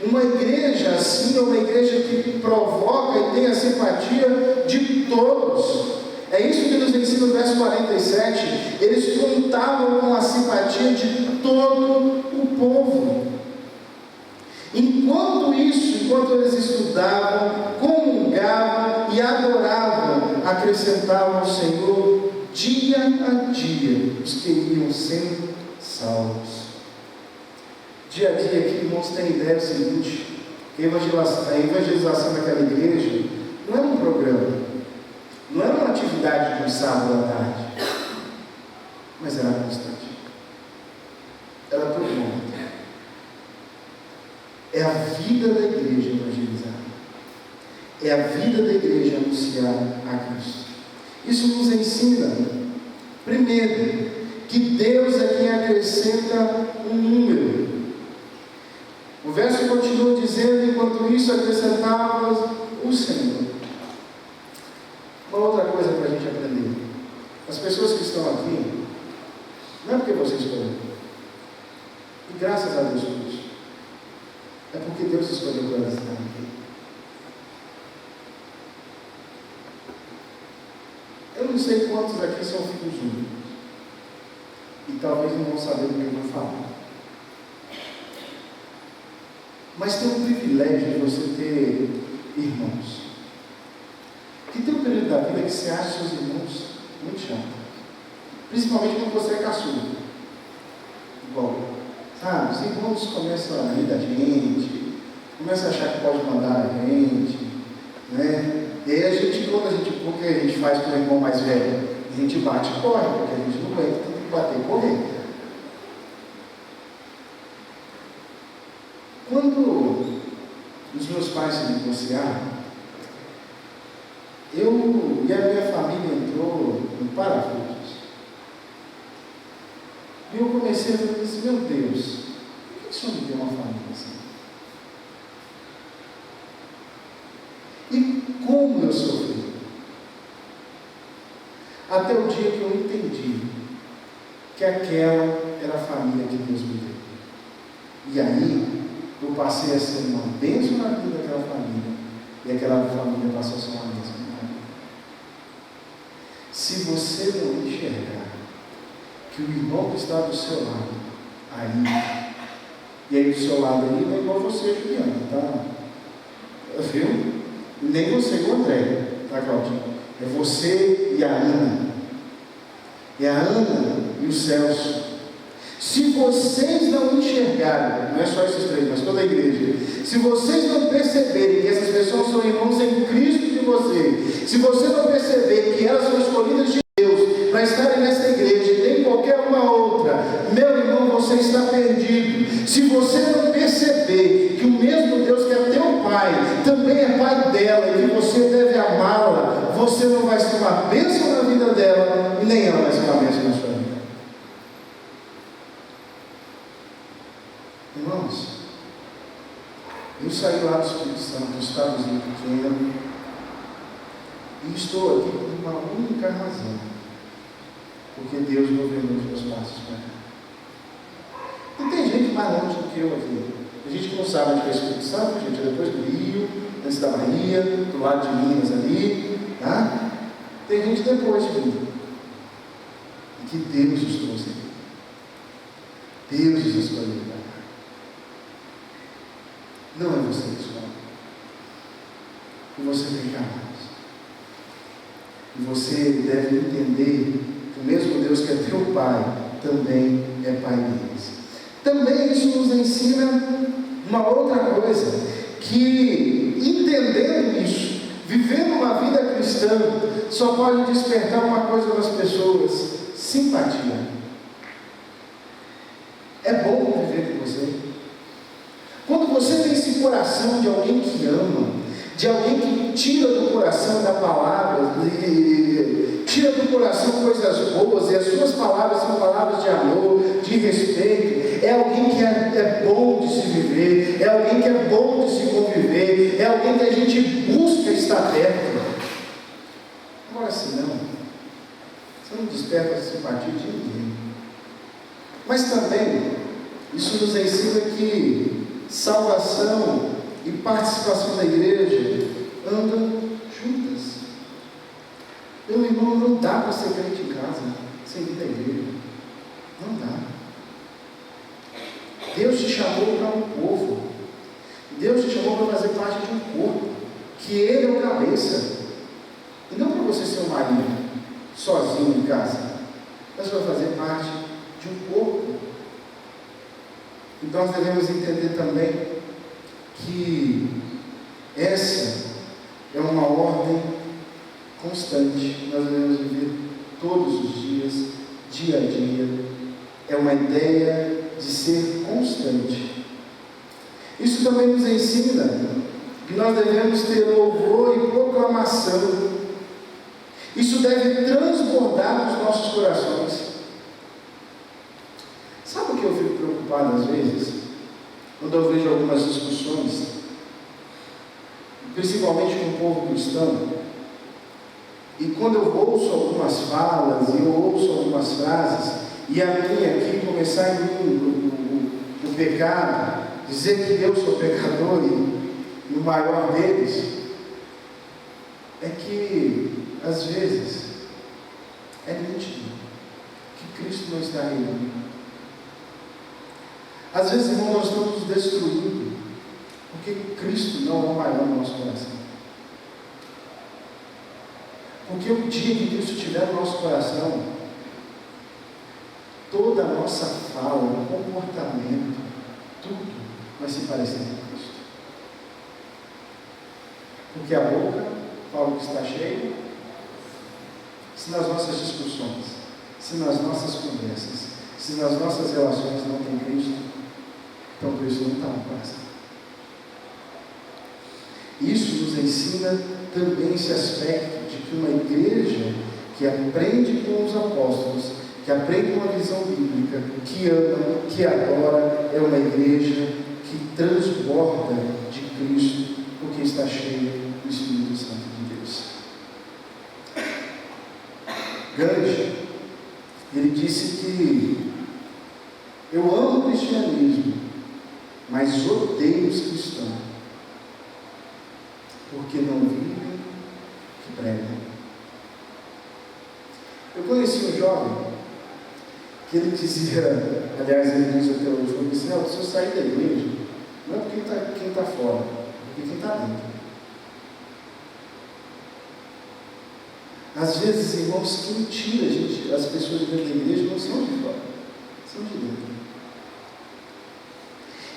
Uma igreja assim é uma igreja que provoca e tem a simpatia de todos. É isso que nos ensina o verso 47. Eles contavam com a simpatia de todo o povo. Enquanto eles estudavam, comungavam e adoravam, acrescentavam ao Senhor dia a dia os que iam sendo salvos. dia a dia aqui, irmãos, tem ideia do seguinte: que a evangelização daquela igreja não era um programa, não era uma atividade de um sábado à tarde, mas era constante, era todo mundo. É a vida da igreja evangelizar, é a vida da igreja anunciar a Cristo. Isso nos ensina, primeiro, que Deus é quem acrescenta um número. O verso continua dizendo: enquanto isso acrescentava o Senhor. Uma outra coisa para a gente aprender: as pessoas que estão aqui, não é porque você escolheu, e graças a Deus por isso, é porque Deus escolheu para elas estarem aqui. Eu não sei quantos aqui são filhos únicos, e talvez não vão saber do que eu vou falar. Mas tem um privilégio de você ter irmãos. Que tem um período da vida que você acha seus irmãos muito chatos. Principalmente quando você é caçula. Igual, sabe, os irmãos começam a rir da gente, começam a achar que pode mandar a gente, né? E aí a gente, o que a gente faz com o irmão mais velho? A gente bate e corre, porque a gente não aguenta, tem que bater e correr. Quando os meus pais se divorciaram, eu e a minha família entrou em parafusos. E eu comecei a falar assim: meu Deus, por que o Senhor me deu uma família assim? E como eu sofri? Até o dia que eu entendi que aquela era a família que Deus me deu. E aí, eu passei a ser uma bênção na vida daquela família, e aquela família passou a ser uma bênção na minha vida. Se você não enxergar que o irmão que está do seu lado, aí, e aí do seu lado aí não é igual você, Juliana, tá? Viu? Nem você e o André, tá, Claudinho? É você e a Ana. É a Ana e o Celso. Se vocês não enxergarem, não é só esses três, mas toda a igreja, se vocês não perceberem que essas pessoas são irmãos em Cristo de vocês, se você não perceber que elas são escolhidas de Deus para estarem nessa igreja e nem qualquer uma outra, meu irmão, você está perdido. Se você não perceber que o mesmo Deus que é teu pai também é pai dela e que você deve amá-la, você não vai ser uma bênção na vida dela e nem ela vai ser uma bênção na sua vida. Irmãos, eu saí lá do Espírito Santo, do estadozinho pequeno, e estou aqui por uma única razão: porque Deus governou os meus passos para cá. E tem gente mais longe do que eu aqui. Tem gente que não sabe onde é o Espírito Santo, gente, é depois do Rio, antes da Bahia, do lado de Minas ali, tá? Tem gente depois de mim. E que Deus os trouxe aqui. Deus os escolheu para cá. Não é você que escolhe. E você tem camadas. E você deve entender que o mesmo Deus que é teu pai também é pai deles. Também isso nos ensina uma outra coisa, que entendendo isso, vivendo uma vida cristã, só pode despertar uma coisa nas pessoas: simpatia. É bom conviver com você. Quando você tem esse coração de alguém que ama, de alguém que tira do coração da palavra, tira do coração coisas boas, e as suas palavras são palavras de amor, de respeito, é alguém que é bom de se viver, é alguém que é bom de se conviver, é alguém que a gente busca estar perto. Agora, se não, você não desperta a simpatia de ninguém. Mas também, isso nos ensina que salvação e participação da igreja andam juntas. Meu irmão, não dá para ser crente em casa sem ir da igreja. Não dá. Deus te chamou para um povo. Deus te chamou para fazer parte de um corpo, que Ele é o cabeça. E não para você ser um marido sozinho em casa, mas para fazer parte de um corpo. E nós devemos entender também que essa é uma ordem constante, nós devemos viver todos os dias, dia a dia. É uma ideia de ser constante. Isso também nos ensina que nós devemos ter louvor e proclamação. Isso deve transbordar nos nossos corações. Sabe o que eu fico preocupado às vezes? Quando eu vejo algumas discussões, principalmente com o povo cristão, e quando eu ouço algumas falas, e eu ouço algumas frases, e a minha aqui começar em mim o pecado, dizer que eu sou pecador e o maior deles, é que, às vezes, é nítido que Cristo não está reinando. Às vezes, irmão, nós estamos nos destruindo, porque Cristo não é o maior no nosso coração. Porque o dia que Cristo estiver no nosso coração, toda a nossa fala, comportamento, tudo vai se parecer com Cristo. Porque a boca fala o que está cheio. Se nas nossas discussões, se nas nossas conversas, se nas nossas relações não tem Cristo, então Cristo não está no coração. Isso nos ensina também esse aspecto de que uma igreja que aprende com os apóstolos, que aprende uma visão bíblica, que ama, que adora, é uma igreja que transborda de Cristo, porque está cheia do Espírito Santo de Deus. Gandhi, ele disse que eu amo o cristianismo, mas odeio os cristãos, porque não vivem o que pregam. Eu conheci um jovem que ele dizia, aliás, ele diz até hoje, ele disse: não, se eu sair da igreja, não é porque quem está fora, é porque quem está dentro. Às vezes, irmãos, quem tira as pessoas de dentro da igreja não são de fora, são de dentro.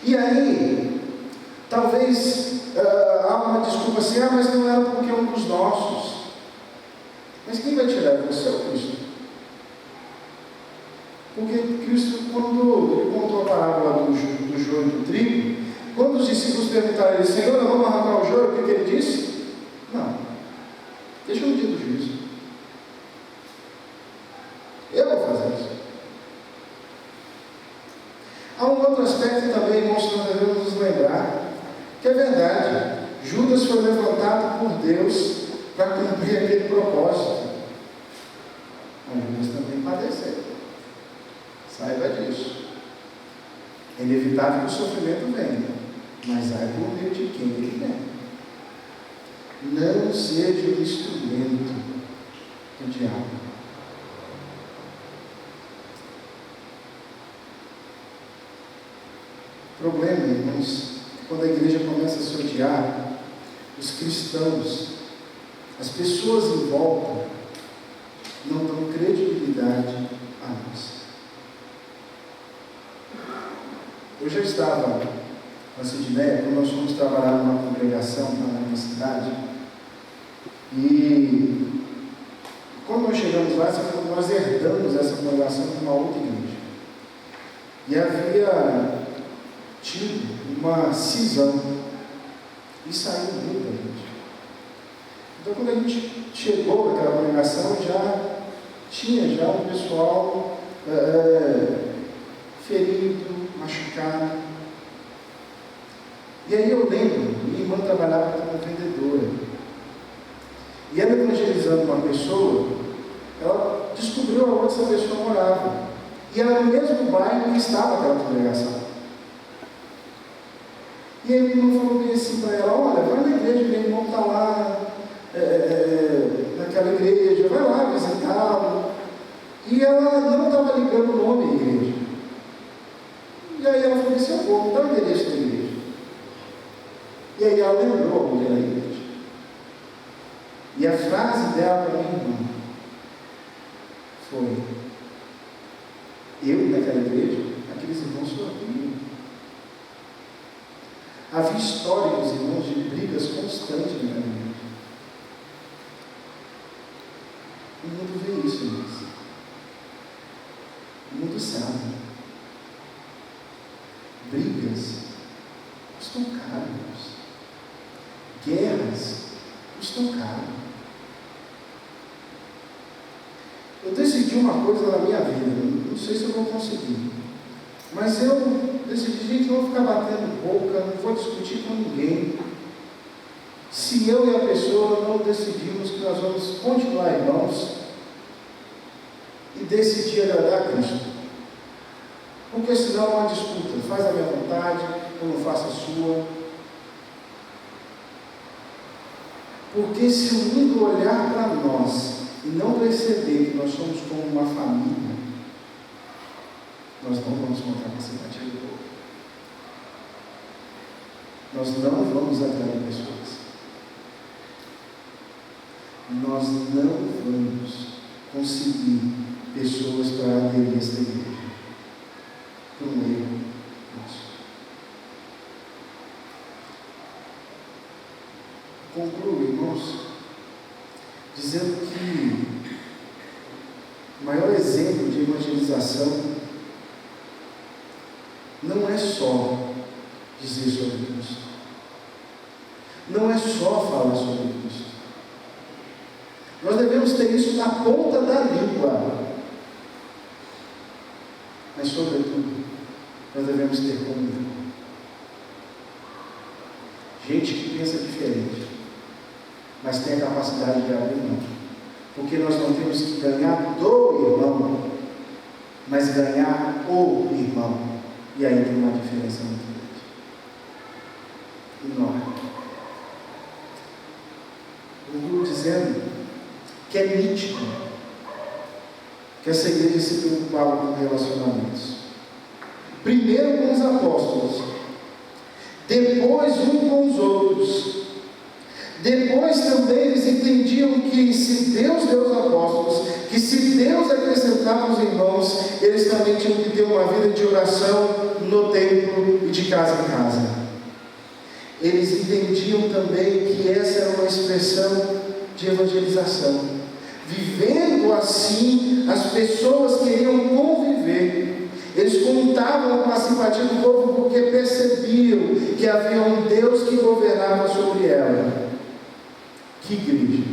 E aí, talvez há uma desculpa assim: mas não era porque é um dos nossos. Mas quem vai tirar você é o Cristo. Porque Cristo, quando ele contou a parábola do joio e do trigo, quando os discípulos perguntaram a ele: Senhor, vamos arrancar o joio, o que ele disse? Não, deixa no dia do juízo. Eu vou fazer isso. Há um outro aspecto também, irmãos, que nós devemos nos lembrar, que é verdade. Judas foi levantado por Deus para cumprir aquele propósito. Mas Judas também padeceu. Saiba disso. É inevitável que o sofrimento venha, mas é por meio de quem ele vem. Não seja o instrumento do diabo. O problema, irmãos, é que quando a igreja começa a se odiar, os cristãos, as pessoas em volta, não dão credibilidade a nós. Eu já estava na Sidneia, quando nós fomos trabalhar numa congregação na minha cidade, e quando nós chegamos lá, nós herdamos essa congregação de uma outra igreja. E havia tido uma cisão, e saiu muita gente. Então, quando a gente chegou naquela congregação, já tinha um pessoal ferido, machucado. E aí eu lembro, minha irmã trabalhava como vendedora, e ela evangelizando uma pessoa, ela descobriu aonde essa pessoa morava, e era no mesmo bairro que estava aquela congregação. E aí meu irmão falou bem assim para ela: olha, vai na igreja, meu irmão está lá naquela igreja, vai lá visitá-lo. E ela não estava ligando o nome da igreja. E aí ela falou assim: eu vou, dá o endereço da igreja. E aí ela lembrou onde era a igreja. E a frase dela para minha irmã foi: eu naquela igreja, aqueles irmãos sorriam, históricos, irmãos, de brigas constantes na igreja. O mundo vê isso, irmãos. O mundo sabe. Brigas custam caro, irmãos. Guerras custam caro. Eu decidi uma coisa na minha vida, não sei se eu vou conseguir, mas eu decidi, gente, não vou ficar batendo boca, não vou discutir com ninguém. Se eu e a pessoa não decidimos que nós vamos continuar irmãos e decidir agradar a Cristo. Porque senão é uma disputa, faz a minha vontade, eu não faço a sua. Porque se o mundo olhar para nós e não perceber que nós somos como uma família, nós não vamos contar com a simpatia do povo. Nós não vamos atrair pessoas. Nós não vamos conseguir pessoas para aderir a esta igreja. Por um erro nosso. Concluo, irmãos, dizendo que o maior exemplo de evangelização não é só dizer sobre Cristo, não é só falar sobre Cristo. Nós devemos ter isso na ponta da língua, mas sobretudo nós devemos ter comunhão. Gente que pensa diferente, mas tem a capacidade de abrir mão. Porque nós não temos que ganhar do irmão, mas ganhar o irmão. E aí tem uma diferença muito grande. Enorme. Concluo dizendo que é nítido que essa igreja se preocupava com relacionamentos. Primeiro com os apóstolos, depois um com os outros. Depois também eles entendiam que se Deus deu os apóstolos, que se Deus acrescentava os irmãos, eles também tinham que ter uma vida de oração no templo e de casa em casa. Eles entendiam também que essa era uma expressão de evangelização. Vivendo assim, as pessoas queriam conviver. Eles contavam com a simpatia do povo porque percebiam que havia um Deus que governava sobre ela. Que igreja?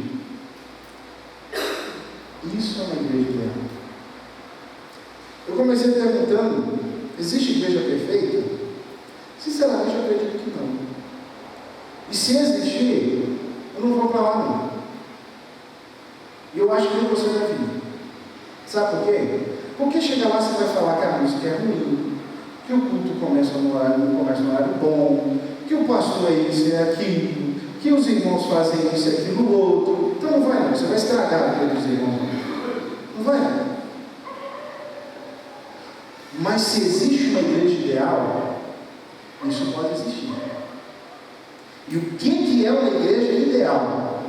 Isso é uma igreja ideal. Eu comecei perguntando: existe igreja perfeita? Sinceramente, eu acredito que não. E se existir, eu não vou para lá não. E eu acho que nem você vai vir. Sabe por quê? Porque chegar lá você vai falar que a música é ruim, que o culto começa no horário, não começa no horário bom, que o pastor é isso e é aquilo, que os irmãos fazem isso e aquilo outro. Então não vai não, você vai estragar a vida dos irmãos. Não vai não. Mas se existe uma igreja ideal, isso pode existir. E o que é uma igreja ideal?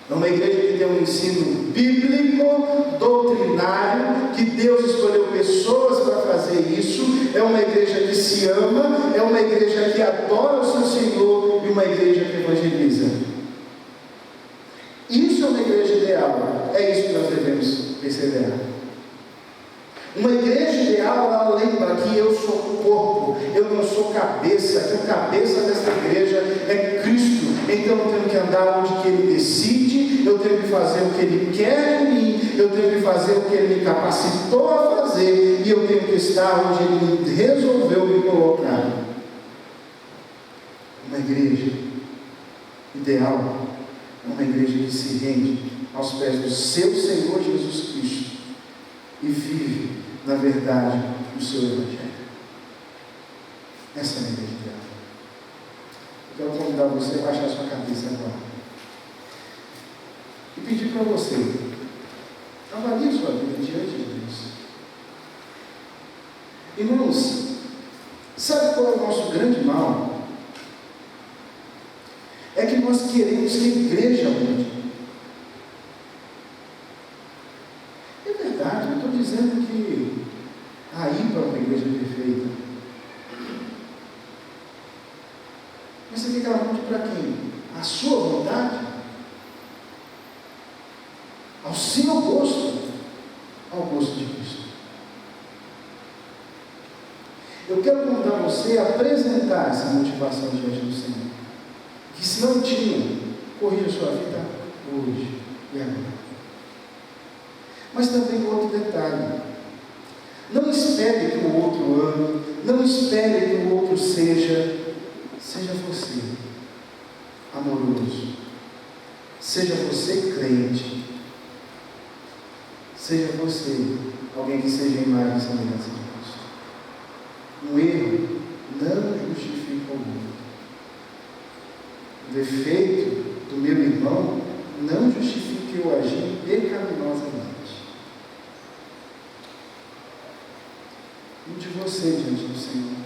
É uma igreja que tem um ensino bíblico, doutrinário, que Deus escolheu pessoas para fazer isso. É uma igreja que se ama, é uma igreja que adora o seu Senhor e uma igreja que evangeliza. Isso é uma igreja ideal. É isso que nós devemos perseverar. Uma igreja ideal, ela lembra que eu sou corpo, eu não sou cabeça, que o cabeça dessa igreja é Cristo. Então eu tenho que andar onde que Ele decide, eu tenho que fazer o que Ele quer de mim, eu tenho que fazer o que Ele me capacitou a fazer, e eu tenho que estar onde Ele resolveu me colocar. Uma igreja ideal é uma igreja que se rende aos pés do seu Senhor Jesus Cristo e vive na verdade do seu Evangelho. Essa é a minha igreja ideal. Eu quero convidar você a baixar a sua cabeça agora e pedir para você: avalie sua vida diante de Deus. Irmãos, sabe qual é o nosso grande mal? É que nós queremos que a igreja mude. É verdade, eu estou dizendo que ir para uma igreja perfeita. Mas você quer que ela mude para quem? A sua vontade? Ao seu gosto? Ao gosto de Cristo. Eu quero convidar você a apresentar essa motivação diante do Senhor. Que se não tinha, corrija a sua vida hoje e agora. Mas também outro detalhe. Não espere que o outro ame, não espere que o outro seja você amoroso, seja você crente, seja você alguém que seja em imagem e semelhança de Cristo. Um erro não justifica o outro. O defeito do meu irmão não justifica eu agir pecaminosamente. De você diante do Senhor.